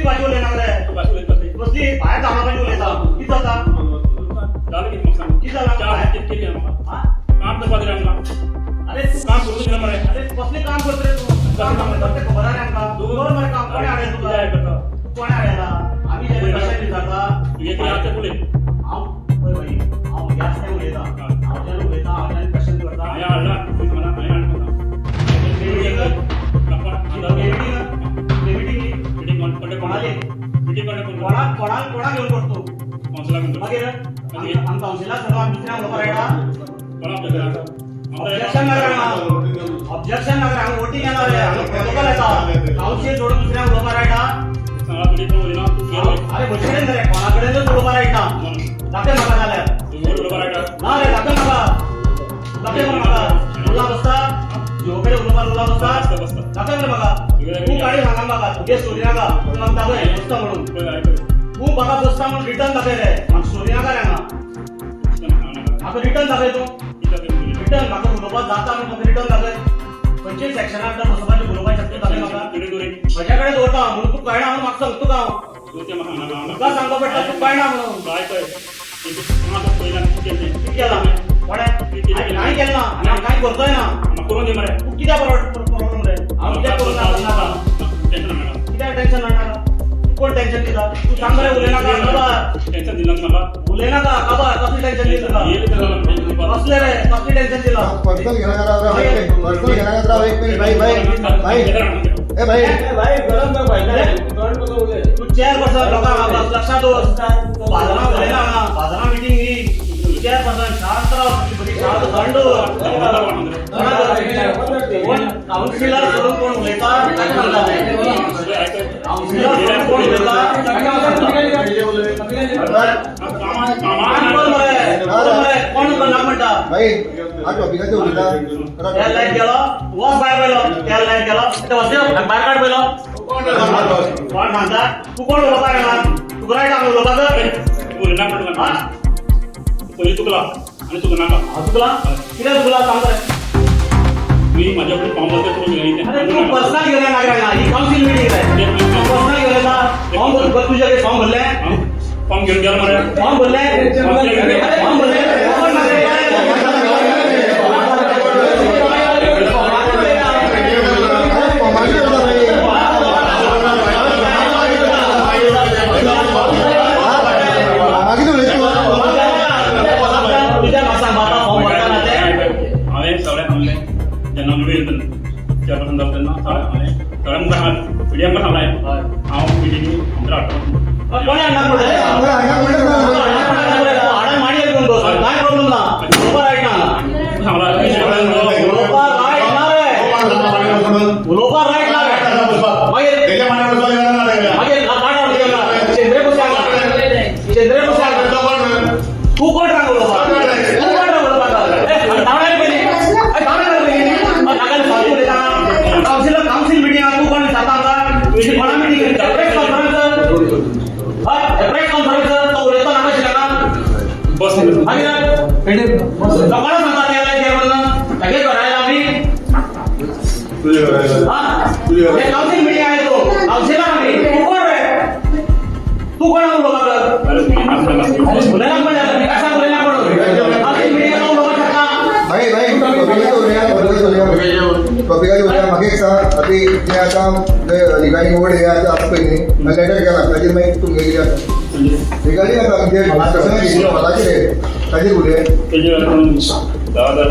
कसली भाजी उलयना रे कसली भायर धांवला भाजी उलयता कितें जाता जालें कितें म्हाका सांग कितें जाला चार कितें केली म्हाका काम करपा दिलें आमकां अरे काम करून दिलें मरे अरे कसले काम करता रे तू काम करता ते खबर आहे आमकां दोन मरे काम कोणी हाडले तुका काय करता कोणी हाडला आम्ही जे कशा विचारता तुगे कितें आतां फुडें हांव पळय भाई हांव गॅस नाही उलयता हांव जेन्ना उलयता हांव जेन्ना क्वेश्चन करता हांवें हाडला तुमी म्हणा हांवें हाडला कोणाक घेऊन करतो मागीर आमकां कावन्सिलाक सगळो दुसऱ्यांक उलोवपाक मेळटा ऑब्जेक्शन नाका हांगा वोटींग येना रे हांगा प्रोटोकॉल येता कावन्सिल सोडून दुसऱ्यांक उलोवपाक मेळटा अरे बसले रे कोणा कडेन उलोवपाक मेळटा दाखय म्हाका जाल्यार ना रे दाखय म्हाका उरला बसता जो कडेन उलोवपाक बसता दाखय मरे म्हाका तूं गाडी सांगा म्हाका तुगे स्टोरी नाका तूं म्हाका दाखय बसता म्हणून तूं म्हाका बसता म्हणून रिटर्न दाखय रे म्हाका स्टोरी नाका रे हांगा म्हाका रिटर्न दाखय तूं रिटर्न म्हाका उलोवपाक जाता म्हणून म्हाका रिटर्न दाखय खंयच्याय सेक्शनाक बसोवपाची उलोवपाची शक्ती दाखय म्हाका म्हज्या कडेन दवरता म्हणून तूं कळना म्हणून म्हाका सांगता हांव म्हाका सांगपा पडटा तूं कळना म्हणून कितें केलां कोणें कांय केलें ना आनी हांव कांय करतोय ना करून दे मरे तूं कित्याक प्रॉब्लेम रे हांव कित्याक करूं नाका कित्याक टेन्शन नाका तूं कोण टेन्शन दिता तूं सांग मरे उलयनाका काबार टेन्शन दिलं म्हाका उलयनाका काबार कसली टेन्शन दिता कसले रे कसली टेन्शन दिला पर्सनल घेना जरा एक मिनिट भाई ए भाई गरम कर भाई तू चेअर पर्सन लोकांक लक्षात दवर बाजारां उलयना बाजारां मिटींग ही चेअर पर्सन शांत राव बरी शांत थंड काउन्सिलर सोडून कोण उलयता काउन्सिलर सोडून कोण उलयता कोण करना म्हणटा भाई आज टॉपिकाचे उलयता त्या लायक गेलो वॉस भायर पयलो त्या लायक गेलो ते वसले भायर काड पयलो कोण सांगता तू कोण उलोवपाक येना तुका रायट आहा उलोवपाक उलयना म्हणटा पयलीं चुकला आनी चुकनाका हांव चुकला कित्याक चुकला सांग रे मी माझ्या फॉर्म भरते करून घेतले अरे तू पर्सनल घेऊन येणार का ही काउन्सिल मीटिंग आहे पर्सनल घेऊन येता फॉर्म भर तुझ्या काही फॉर्म भरले फॉर्म घेऊन गेला मरे फॉर्म भरले फॉर्म भरले जेन्ना नवीन चेअरपर्सन जालो तेन्ना सगळ्या मुखार मिडियम सांगलाय हांव मिटिंगी आमच्या हाडटा कोणी हाडना पुढे हाडा माडी घेऊन बस काय प्रॉब्लेम ना उलोवपाक रायट ना उलोवपाक रायट ना रे उलोवपाक रायट ना रे मागीर मागीर चेंद्रे कुसाक तू कोण रांग उलोवपाक तू कोण रांग उलोवपाक धावणार पयली काउन्सिल मीटिंग तू कोण जाता कोणा मीटिंग प्रेस कॉन्फरन्स तो उलयता नाका शिकना बस मागीर लोकांना सांगता त्याला चेअरमन सगळे करायला आम्ही काउन्सिल मीटिंग आहे तो काउन्सिलर आम्ही तू कोण रे तू कोण उलोवपाक उलयना पण मी कसा उलयना पण काउन्सिल मीटिंग जाऊन उलोवपाक शकता भाई टॉपिकाचे उलया म्हाका एक सांग अभी जे आता रिगार्डिंग बोर्ड हे आता पयलीं लेटर केला ताजेर मागीर तुमगे कितें आसा रिगार्डिंग आता म्हणजे डिस्कशन केली हॉलाचेर ताजेर उलय दादा